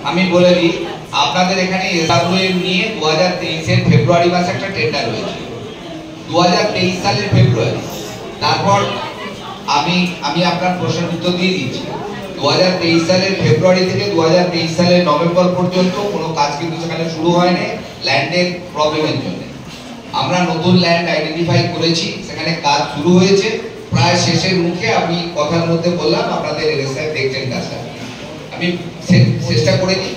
আমি বলে দিই, আপনাদের এখানে এসডব্লিউএম নিয়ে 2023 এর ফেব্রুয়ারি মাসে একটা টেন্ডার হয়েছে, 2023 সালের ফেব্রুয়ারি। তারপর আমি আপনার প্রশ্নের উত্তর দিয়ে দিচ্ছি। 2023 সালের ফেব্রুয়ারি থেকে 2023 সালের নভেম্বর পর্যন্ত কোনো কাজ কিন্তু সেখানে শুরু হয়নি ল্যান্ডের প্রবলেমের জন্য। আমরা নতুন ল্যান্ড আইডেন্টিফাই করেছি, সেখানে কাজ শুরু হয়েছে, প্রায় শেষের মুখে। আমি কথার মধ্যে বললাম আপনাদের এসআই দেখছেন কাজটা, আমি চেষ্টা করে দিই।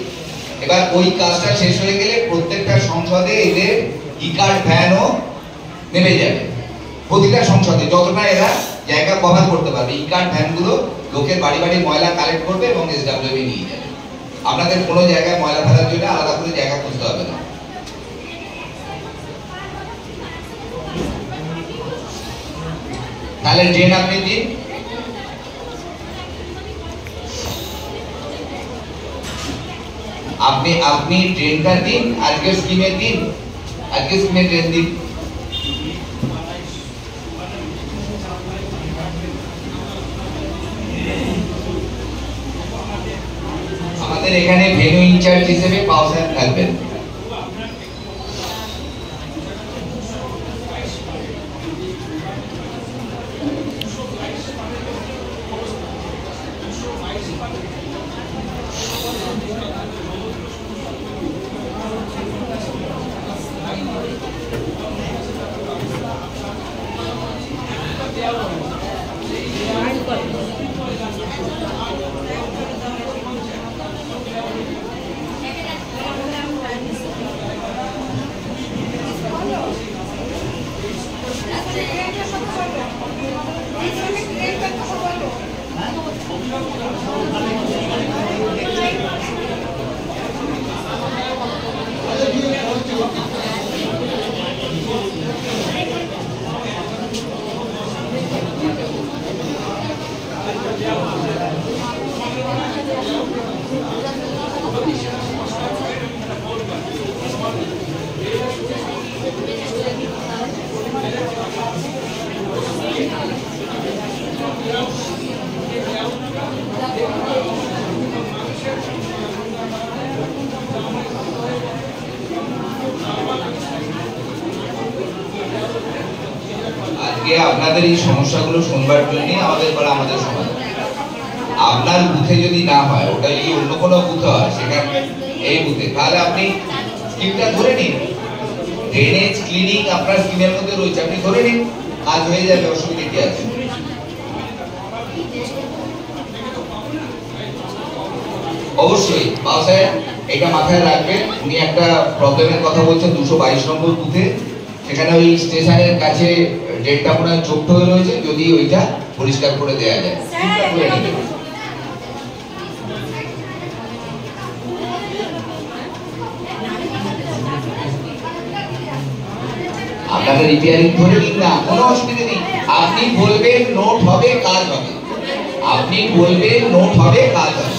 এবার ওই কাজটা শেষ হয়ে গেলে প্রত্যেকটা সংসদে এদের ই-কার্ড ভ্যানও নেমে যাবে, প্রতিটা সংসদে যতটা এরা জায়গা কভার করতে পারবে। ই-কার্ড ভ্যানগুলো লোকের বাড়ি বাড়ি ময়লা কালেক্ট করবে এবং এসডব্লিউএম নিয়ে যাবে। আপনাদের কোনো জায়গায় ময়লা ফেলার জন্য আলাদা করে জায়গা খুঁজতে হবে না। তাহলে ড্রেন আপনি দিন, আপনি ড্রেনটা দিন, আজকের স্কিমে দিন, আজকের স্কিমে ড্রেন দিন। আমাদের এখানে ভেন্যু ইনচার্জ হিসেবে পাও স্যার থাকবেন। আপনাদের এই সমস্যাগুলো শুনবার জন্য আমাদের সমাধান। আপনার বুথে যদি না হয়, ওটা যদি অন্য কোনো বুথে হয়, সেখানে এই বুথে, তাহলে আপনি স্কিমটা ধরে নিন। ড্রেনেজ ক্লিনিং আপনার স্কিমের মধ্যে রয়েছে, আপনি ধরে নিন, কাজ হয়ে যাবে, অসুবিধা কি আছে? অবশ্যই বাবু সাহেব এটা মাথায় রাখবেন। উনি একটা প্রবলেমের কথা বলছেন 222 নম্বর বুথে, সেখানে ওই স্টেশনের কাছে ডেটটা মনে হয় চোখটা হয়ে রয়েছে, যদি ওইটা পরিষ্কার করে দেওয়া যায়। আপনারা রিপেয়ারিং ধরে নিন না, কোনো অসুবিধা নেই। আপনি বলবেন নোট হবে, কাজ হবে। আপনি বলবেন নোট হবে, কাজ হবে।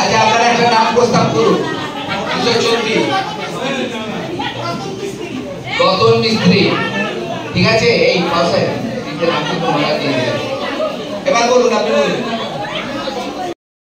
আচ্ছা, আপনারা একটা নাম প্রস্তাব করুন। রতন মিস্ত্রি, ঠিক আছে? এই পাশে এবার বলুন, আপনি বলুন।